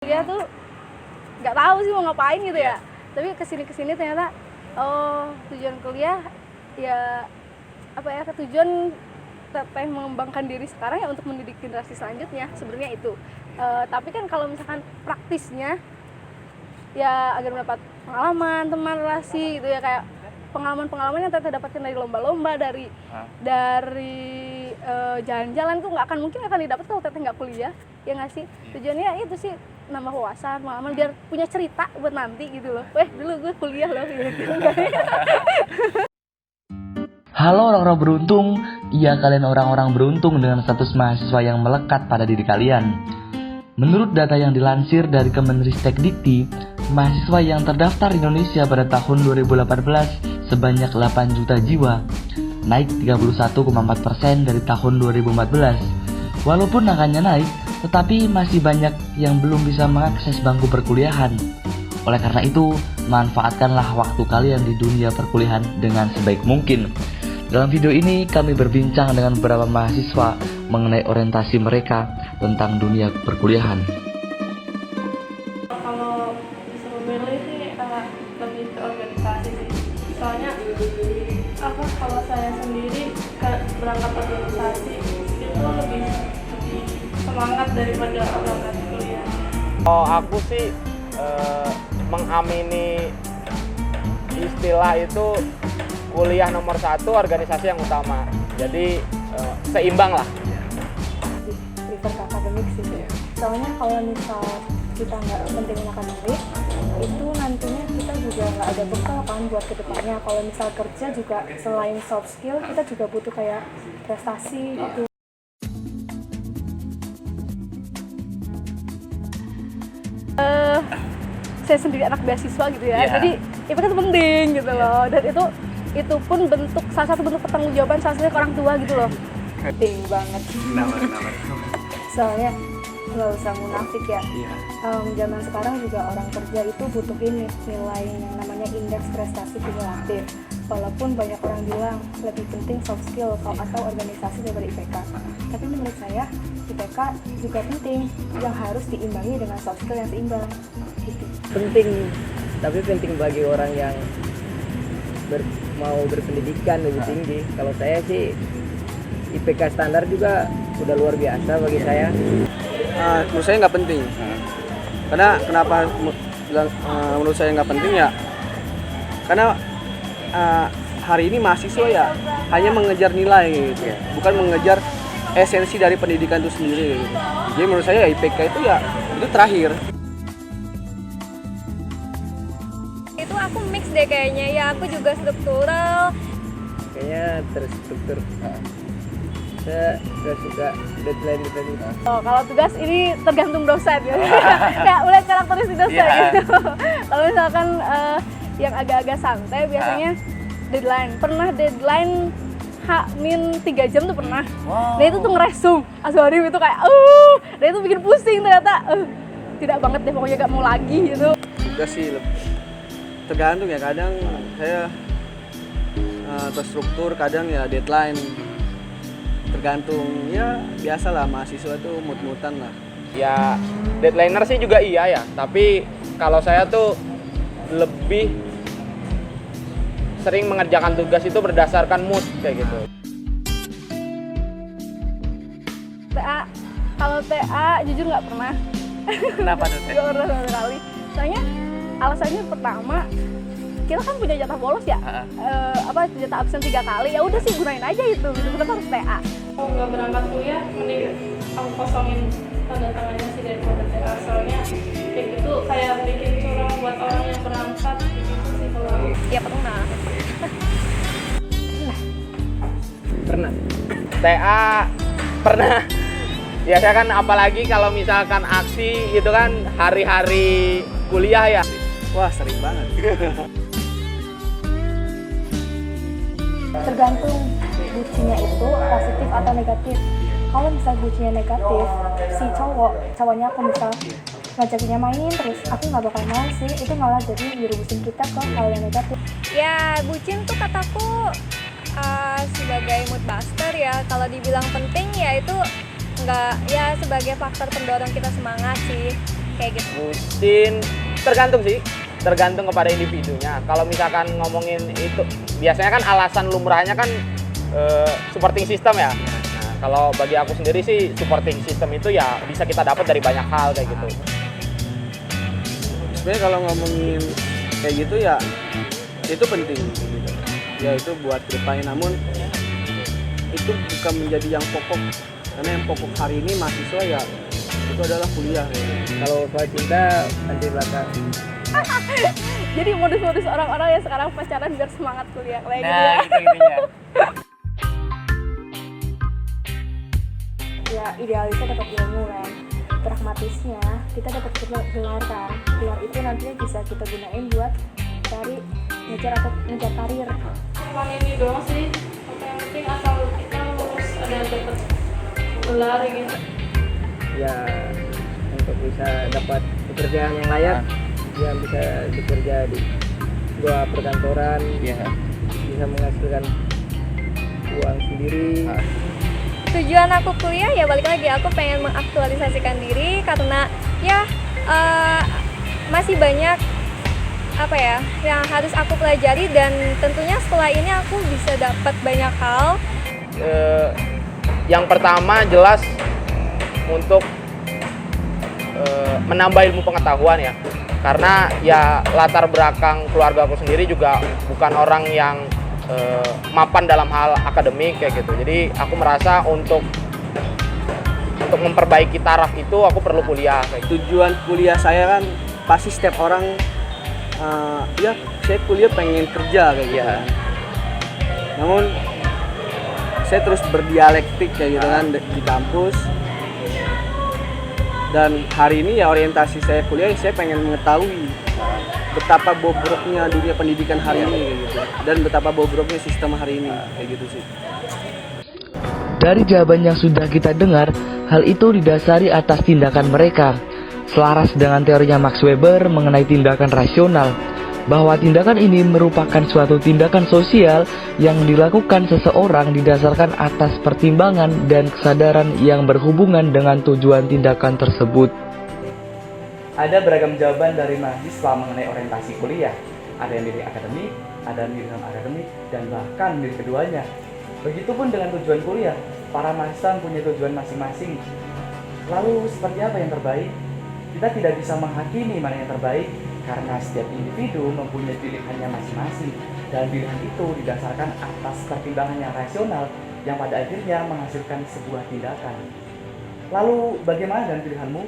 Kuliah tuh nggak tahu sih mau ngapain gitu ya. Tapi kesini ternyata tujuan kuliah ya apa ya, tujuan pengen mengembangkan diri sekarang ya untuk mendidik generasi selanjutnya, sebenarnya itu. Tapi kan kalau misalkan praktisnya ya agar mendapat pengalaman, teman, relasi gitu ya, kayak pengalaman yang ternyata dapatkan dari lomba-lomba, dari jalan-jalan tuh nggak akan didapat kalau ternyata nggak kuliah, ya nggak sih? Tujuannya itu sih, nambah wawasan, pengalaman, biar punya cerita buat nanti gitu loh. Dulu gue kuliah loh gitu. Halo orang-orang beruntung, iya kalian orang-orang beruntung dengan status mahasiswa yang melekat pada diri kalian. Menurut data yang dilansir dari Kemenristek-Dikti, mahasiswa yang terdaftar di Indonesia pada tahun 2018 sebanyak 8 juta jiwa, naik 31,4% dari tahun 2014. Walaupun angkanya naik, tetapi masih banyak yang belum bisa mengakses bangku perkuliahan. Oleh karena itu, manfaatkanlah waktu kalian di dunia perkuliahan dengan sebaik mungkin. Dalam video ini, kami berbincang dengan beberapa mahasiswa mengenai orientasi mereka tentang dunia perkuliahan. Kalau disuruh milih sih lebih ke organisasi sih. Soalnya kalau saya sendiri berangkat organisasi itu lebih semangat daripada organisasi kuliah. Oh, aku sih mengamini istilah itu kuliah nomor 1, organisasi yang utama. Jadi seimbang lah. Prefer ke akademik sih. Soalnya kalau misal kita nggak pentingin akademik, itu nantinya kita juga nggak ada bekal kan buat kedepannya. Kalau misal kerja juga selain soft skill, kita juga butuh kayak prestasi gitu. Saya sendiri anak beasiswa gitu ya, jadi IPK itu penting gitu loh, dan itu pun salah satu bentuk pertanggungjawaban salah satunya ke orang tua gitu loh. Penting banget. Kenapa? Soalnya nggak usah munafik ya. Zaman sekarang juga orang kerja itu butuh ini nilai yang namanya indeks prestasi kumulatif. Walaupun banyak orang bilang lebih penting soft skill atau organisasi daripada IPK. Tapi menurut saya IPK juga penting, yang harus diimbangi dengan soft skill yang seimbang. Gitu. Penting, tapi penting bagi orang yang mau berpendidikan lebih tinggi. Kalau saya sih IPK standar juga udah luar biasa bagi saya. Menurut saya nggak penting. Karena kenapa menurut saya nggak penting ya? Karena hari ini mahasiswa ya hanya mengejar nilai gitu, bukan mengejar esensi dari pendidikan itu sendiri. Gitu. Jadi menurut saya IPK itu terakhir. Itu aku mix deh kayaknya, ya aku juga struktural. Kayaknya terstruktur. Saya suka deadline. Kalau tugas ini tergantung dosen ya. Kayak mulai karakteristik dosen gitu. Kalau misalkan yang agak-agak santai biasanya deadline. Pernah deadline H-3 jam tuh pernah. Nah itu tuh ngeresum Azharim itu kayak dan itu bikin pusing ternyata. Tidak banget deh, pokoknya gak mau lagi gitu. Tugas sih tergantung ya, kadang saya terstruktur, kadang ya deadline. Tergantung, ya biasalah mahasiswa tuh mut-mutan lah. Ya deadliner sih juga iya ya, tapi kalau saya tuh lebih sering mengerjakan tugas itu berdasarkan mood kayak gitu. Kalau TA jujur nggak pernah. Kenapa tuh? Nggak pernah sama sekali. Soalnya alasannya pertama, kita kan punya jatah bolos ya, jatah absen 3 kali, ya udah sih gunain aja itu, kenapa harus TA? Kalau nggak berangkat kuliah, mending aku kosongin tanda tangannya sih daripada TA. Soalnya kayak gitu kayak bikin curang buat orang yang berangkat gitu sih kalau aku. Ya pernah. Pernah. TA pernah. Biasanya kan apalagi kalau misalkan aksi gitu kan hari-hari kuliah ya. Wah, sering banget. Tergantung bucinnya itu positif atau negatif. Kalau misal bucinnya negatif, si cowoknya aku misal ngajakinnya main terus, aku nggak bakal mau sih, itu malah jadi ngerubusin kita ke hal yang negatif. Ya bucin tuh kataku sebagai mood buster ya. Kalau dibilang penting ya itu enggak, ya sebagai faktor pendorong kita semangat sih. kayak gitu? Rutin tergantung sih, tergantung kepada individunya. Kalau misalkan ngomongin itu, biasanya kan alasan lumrahnya kan supporting system ya. Nah, kalau bagi aku sendiri sih supporting system itu ya bisa kita dapat dari banyak hal kayak gitu. Sebenarnya kalau ngomongin kayak gitu ya itu penting gitu. Ya itu buat kedepannya, namun itu bukan menjadi yang pokok, karena yang pokok hari ini mahasiswa ya itu adalah kuliah gitu. Kalau soal cinta nanti belakang. Jadi modus-modus orang-orang yang sekarang pacaran biar semangat kuliah kayak gitu ya. Nah, gitu-gitunya. Ya idealisnya dapat ilmu kan, pragmatisnya kita dapat gelar kan, gelar itu nantinya bisa kita gunain buat cari ngejar karir. Cuman ini doang sih, apa yang penting asal kita lulus ada dapat gelar gitu. Ya untuk bisa dapat pekerjaan yang layak, yang bisa bekerja di sebuah perkantoran, bisa menghasilkan uang sendiri. Tujuan aku kuliah ya balik lagi, aku pengen mengaktualisasikan diri karena ya masih banyak apa ya yang harus aku pelajari, dan tentunya setelah ini aku bisa dapat banyak hal. Yang pertama jelas untuk menambah ilmu pengetahuan ya, karena ya latar belakang keluarga aku sendiri juga bukan orang yang mapan dalam hal akademik kayak gitu. Jadi aku merasa untuk memperbaiki taraf itu aku perlu kuliah kayak gitu. Tujuan kuliah saya kan pasti setiap orang ya saya kuliah pengen kerja kayak gitu. Iya. Namun saya terus berdialektik kayak gitu kan di kampus. Dan hari ini ya orientasi saya kuliah, saya pengen mengetahui betapa bobroknya dunia pendidikan hari ini kayak gitu, dan betapa bobroknya sistem hari ini kayak gitu sih. Dari jawaban yang sudah kita dengar, hal itu didasari atas tindakan mereka. Selaras dengan teorinya Max Weber mengenai tindakan rasional, bahwa tindakan ini merupakan suatu tindakan sosial yang dilakukan seseorang didasarkan atas pertimbangan dan kesadaran yang berhubungan dengan tujuan tindakan tersebut. Ada beragam jawaban dari mahasiswa mengenai orientasi kuliah. Ada yang milih akademik, ada yang milih non-akademik, dan bahkan milih keduanya. Begitupun dengan tujuan kuliah, para mahasiswa punya tujuan masing-masing. Lalu seperti apa yang terbaik? Kita tidak bisa menghakimi mana yang terbaik, karena setiap individu mempunyai pilihannya masing-masing, dan pilihan itu didasarkan atas pertimbangan yang rasional yang pada akhirnya menghasilkan sebuah tindakan. Lalu bagaimana dengan pilihanmu?